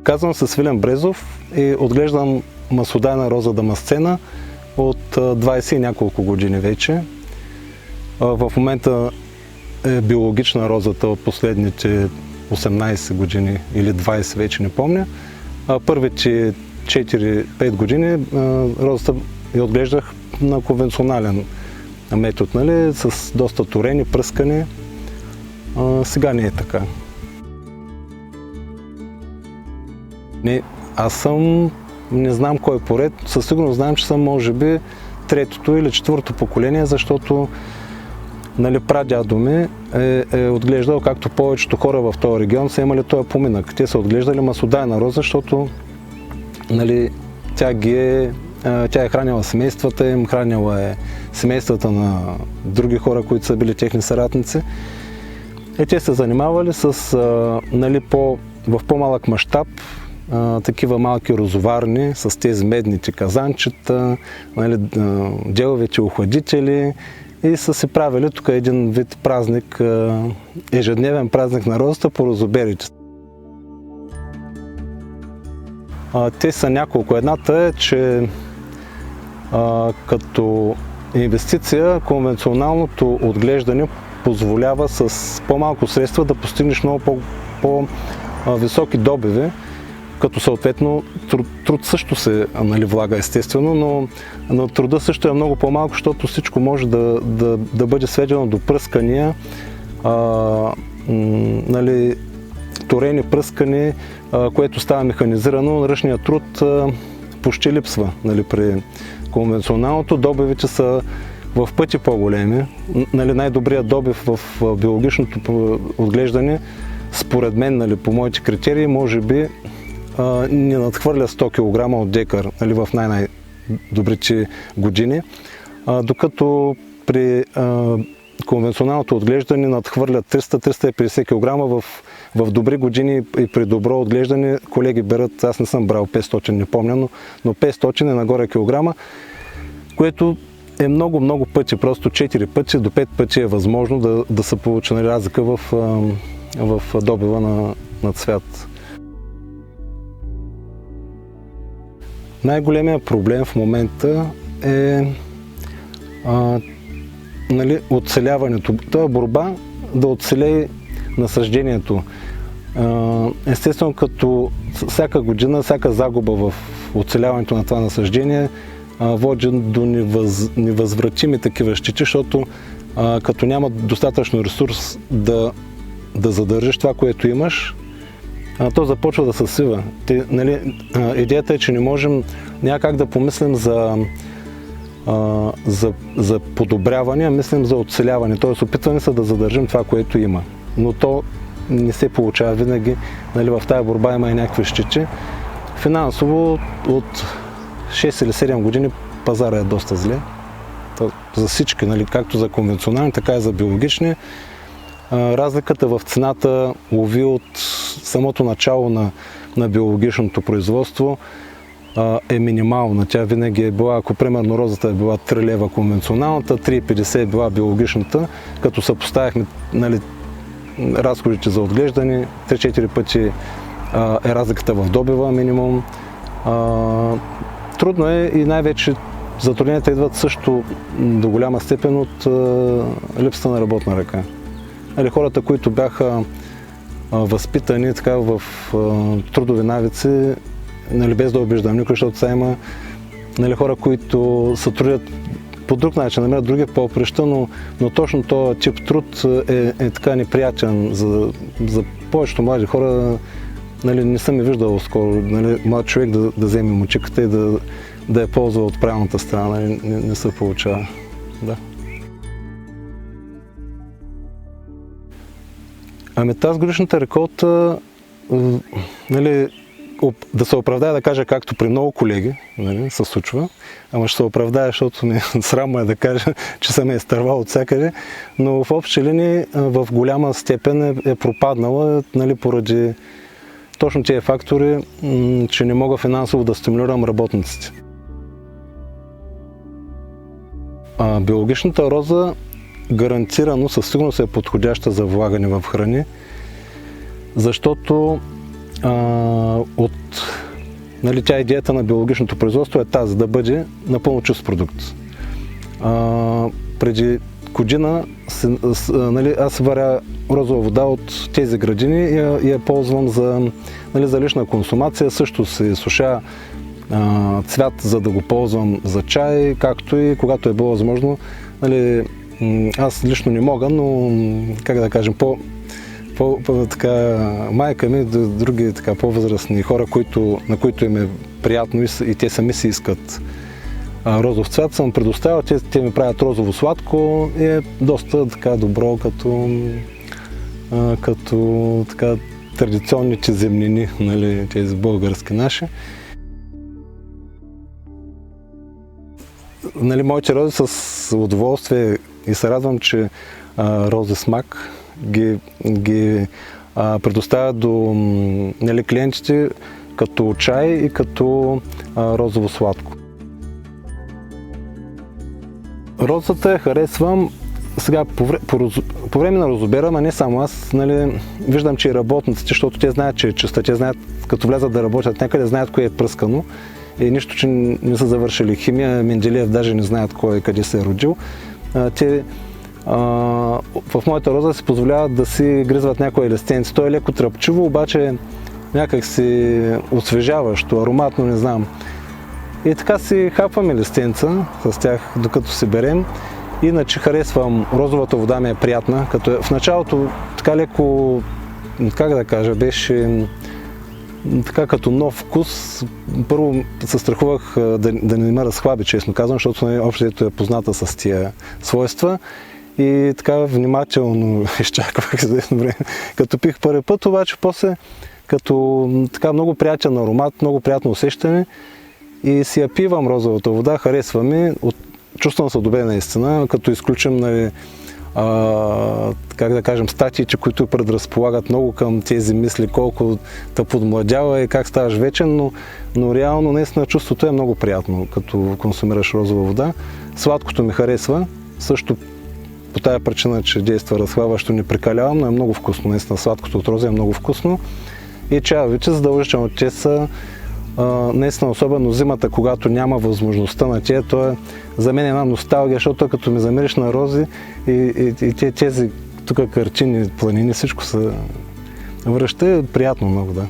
Казвам се Свилен Брезов и отглеждам маслодайна роза дамасцена от 20 и няколко години вече. В момента е биологична розата от последните 18 години или 20 вече, не помня. Първите 4-5 години розата я отглеждах на конвенционален метод, нали, с доста торени, пръскане. Сега не е така. Не знам кой поред, със сигурност знам, че съм може би третото или четвърто поколение, защото нали, прадядо ми е отглеждал, както повечето хора в този регион са имали този поминък. Те са отглеждали маслодайна роза, защото нали, тя е хранила семействата им, хранила е семействата на други хора, които са били техни съратници. Те се занимавали с нали, в по-малък мащаб такива малки розоварни с тези медните казанчета, нали, деловите охладители и са се правили тук един вид празник, ежедневен празник на розата по розоберите. Те са няколко. Едната е, че като инвестиция конвенционалното отглеждане позволява с по-малко средства да постигнеш много по-високи добиви, като съответно труд също се нали, влага естествено, но труда също е много по-малко, защото всичко може да бъде сведено до пръскания, нали, торени, пръскани, което става механизирано. Ръчният труд почти липсва. Нали, при конвенционалното добивите са в пъти по-големи. Нали, най-добрият добив в биологичното отглеждане, според мен, нали, по моите критерии, може би не надхвърля 100 кг от декар, нали, в най-добрите години, докато при конвенционалното отглеждане надхвърля 300-350 кг в добри години и при добро отглеждане колеги берат, аз не съм брал 500, не помня, но 500 е нагоре килограма, което е много пъти, просто 4 пъти до 5 пъти е възможно да се получи нали, разлика в добива на цвят. Най-големият проблем в момента е нали, оцеляването. Това е борба да оцелее насаждението. Естествено, като всяка година, всяка загуба в оцеляването на това насаждение води до невъзвратими такива щети, защото като няма достатъчно ресурс да задържиш това, което имаш, то започва да се свива. Нали, идеята е, че няма как да помислим за подобряване, а мислим за оцеляване. Т.е. опитваме се да задържим това, което има. Но то не се получава винаги. Нали, в тази борба има и някакви щети. Финансово от 6 или 7 години пазара е доста зле. За всички, нали, както за конвенционални, така и за биологични. Разликата в цената лови от самото начало на биологичното производство е минимална. Тя винаги е била, ако примерно розата е била 3 лева конвенционалната, 3,50 е била биологичната, като съпоставяхме нали, разходите за отглеждане, 3-4 пъти е разликата в добива минимум. Трудно е и най-вече затрудненията идват също до голяма степен от липсата на работна ръка. Хората, които бяха възпитани така, в трудови навици, нали, без да обиждам никой, защото сега има нали, хора, които се трудят по друг начин, намерят други поприща, но точно този тип труд е така неприятен за повечето млади хора. Нали, не съм виждал скоро нали, млад човек да вземе мочиката и да я ползва от правилната страна. Нали, не се получава. Да. Ами тази годишната реколта, нали, да се оправдая да кажа както при много колеги, нали, се случва, ама ще се оправдая, защото срам е да кажа, че съм изтървал от всякъде, но в общи линии в голяма степен е пропаднала нали, поради точно тези фактори, че не мога финансово да стимулирам работниците. Биологичната роза гарантирано със сигурност е подходяща за влагане в храни, защото Нали, тя идеята на биологичното производство е тази, да бъде напълно чист продукт. Преди година нали, аз варя розова вода от тези градини и я ползвам за лична консумация. Също се суша цвят, за да го ползвам за чай, както и когато е било възможно. Нали, аз лично не мога, но как да кажем, така, майка ми, други така, по-възрастни хора, на които им е приятно и те сами си искат розов цвят, съм предоставил, те ми правят розово сладко и е доста така добро като така, традиционните земнини, нали, тези български наши. Нали, моите рози с удоволствие и се радвам, че Рози Смак ги предоставят до нали, клиентите като чай и като розово сладко. Розата я харесвам сега по време на розобера, а не само аз, нали, виждам, че и работниците, защото те знаят, че е чиста, те знаят, като влязат да работят някъде, знаят кое е пръскано и нищо, че не са завършили химия, Менделиев даже не знаят кой къде се е родил. В моята роза си позволяват да си гризват някои листенци. То е леко тръпчиво, обаче някак си освежаващо, ароматно, не знам. И така си хапваме листенца с тях, докато си берем. Иначе харесвам, розовата вода ми е приятна, като в началото така леко, как да кажа, беше така като нов вкус. Първо се страхувах да не ме разхлаби, честно казвам, защото общото е позната с тия свойства. И така внимателно изчаквах известно време. Като пих първи път, обаче после като така много приятен аромат, много приятно усещане и си я пивам розовата вода, харесва ми, чувствам се добре наистина, като изключим нали, как да кажем, статиите, които предразполагат много към тези мисли, колко те подмладява и как ставаш вечен, но реално наистина чувството е много приятно, като консумираш розова вода. Сладкото ми харесва, също по тая причина, че действа разхлабващо, не прекалявам, но е много вкусно, наистина сладкото от роза е много вкусно. И чаявите задължително, те са наистина, особено зимата, когато няма възможността на тия, то е за мен една носталгия, защото като ми замериш на рози и тези тук картини, планини, всичко се връща, е приятно много, да.